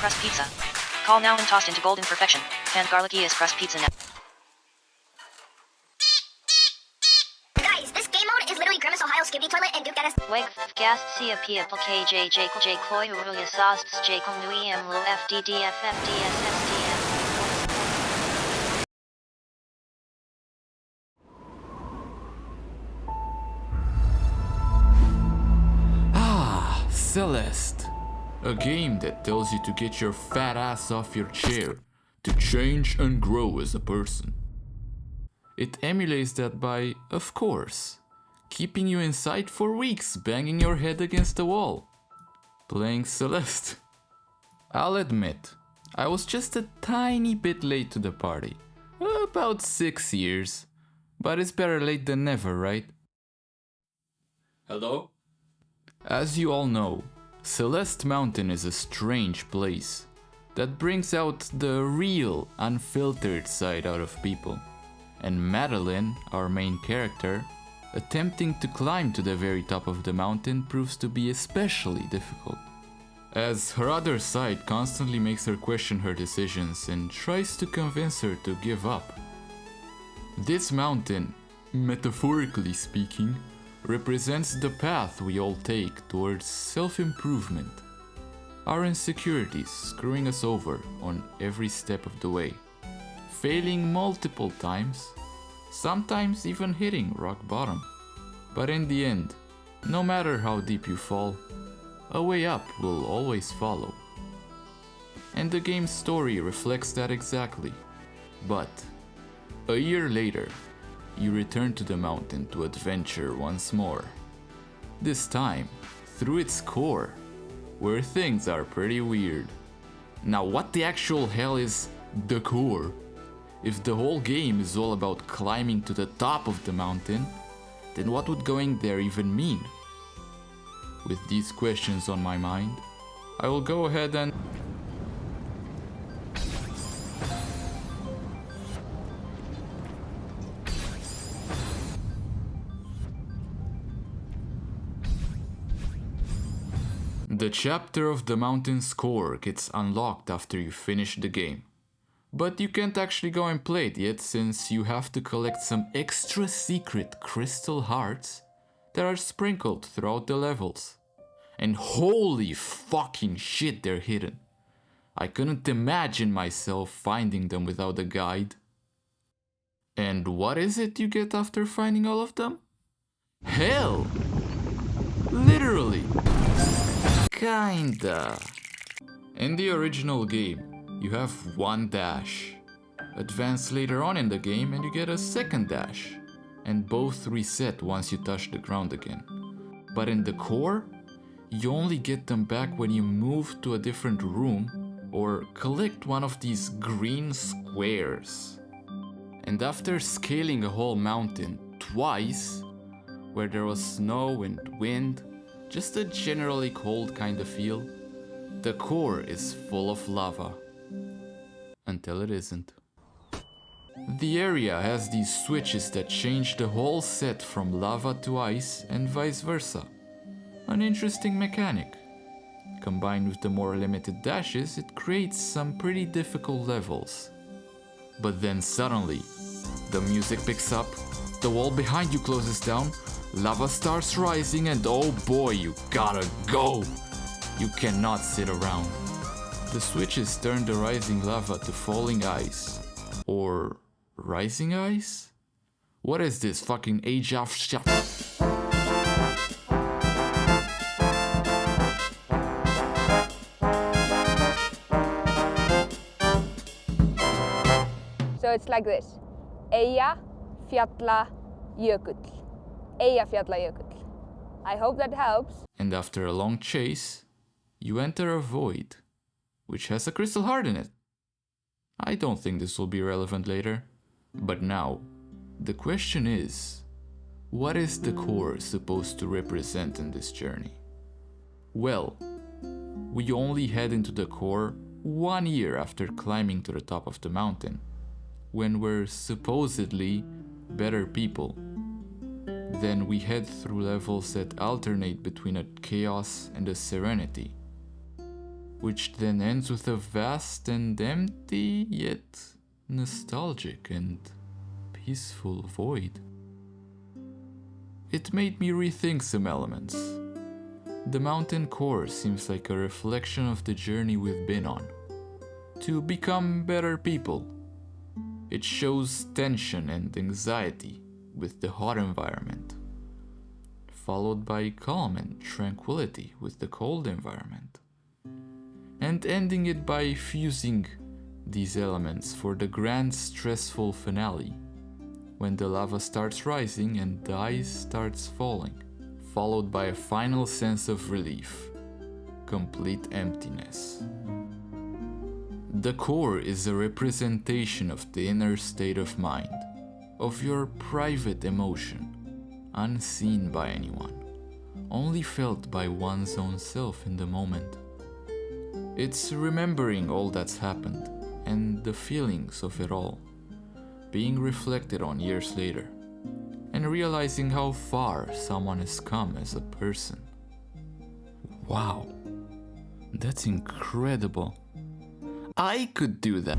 crust pizza. Call now and tossed into golden perfection. Pan garlicky is crust pizza now. Guys, this game mode is literally Grimace Ohio Skippy Toilet and Duke Dennis. Weg gast sia pia plk j cloy urulia sosts j nui m lo fddf fds sdf. Celeste, a game that tells you to get your fat ass off your chair to change and grow as a person. It emulates that by, of course, keeping you inside for weeks banging your head against the wall, playing Celeste. I'll admit, I was just a tiny bit late to the party, about 6 years, but it's better late than never, right? Hello? As you all know, Celeste Mountain is a strange place that brings out the real, unfiltered side out of people. And Madeline, our main character, attempting to climb to the very top of the mountain proves to be especially difficult, as her other side constantly makes her question her decisions and tries to convince her to give up. This mountain, metaphorically speaking, represents the path we all take towards self-improvement. Our insecurities screwing us over on every step of the way, failing multiple times, sometimes even hitting rock bottom. But in the end, no matter how deep you fall, a way up will always follow. And the game's story reflects that exactly. But a year later, you return to the mountain to adventure once more. This time, through its core, where things are pretty weird. Now what the actual hell is the core? If the whole game is all about climbing to the top of the mountain, then what would going there even mean? With these questions on my mind, I will go ahead and... The chapter of the mountain's core gets unlocked after you finish the game. But you can't actually go and play it yet, since you have to collect some extra secret crystal hearts that are sprinkled throughout the levels. And holy fucking shit, they're hidden. I couldn't imagine myself finding them without a guide. And what is it you get after finding all of them? Hell! Literally! Kinda. In the original game, you have one dash. Advance later on in the game and you get a second dash. And both reset once you touch the ground again. But in the core, you only get them back when you move to a different room or collect one of these green squares. And after scaling a whole mountain twice, where there was snow and wind, just a generally cold kind of feel, the core is full of lava. Until it isn't. The area has these switches that change the whole set from lava to ice and vice versa. An interesting mechanic. Combined with the more limited dashes, it creates some pretty difficult levels. But then suddenly, the music picks up, the wall behind you closes down, lava starts rising, and oh boy, you gotta go! You cannot sit around. The switches turn the rising lava to falling ice. Or rising ice? What is this fucking age of shit? So it's like this. Eyja, fjalla, jökull. Eyja, fjalla, jökull. I hope that helps. And after a long chase, you enter a void, which has a crystal heart in it. I don't think this will be relevant later. But now, the question is, what is the core supposed to represent in this journey? Well, we only head into the core 1 year after climbing to the top of the mountain, when we're supposedly better people. Then we head through levels that alternate between a chaos and a serenity. which then ends with a vast and empty, yet nostalgic and peaceful void. It made me rethink some elements. The mountain core seems like a reflection of the journey we've been on, to become better people. It shows tension and anxiety with the hot environment, followed by calm and tranquility with the cold environment, and ending it by fusing these elements for the grand stressful finale, when the lava starts rising and the ice starts falling, followed by a final sense of relief, complete emptiness. The core is a representation of the inner state of mind, of your private emotion, unseen by anyone, only felt by one's own self in the moment. It's remembering all that's happened and the feelings of it all, being reflected on years later, and realizing how far someone has come as a person. Wow, that's incredible. I could do that.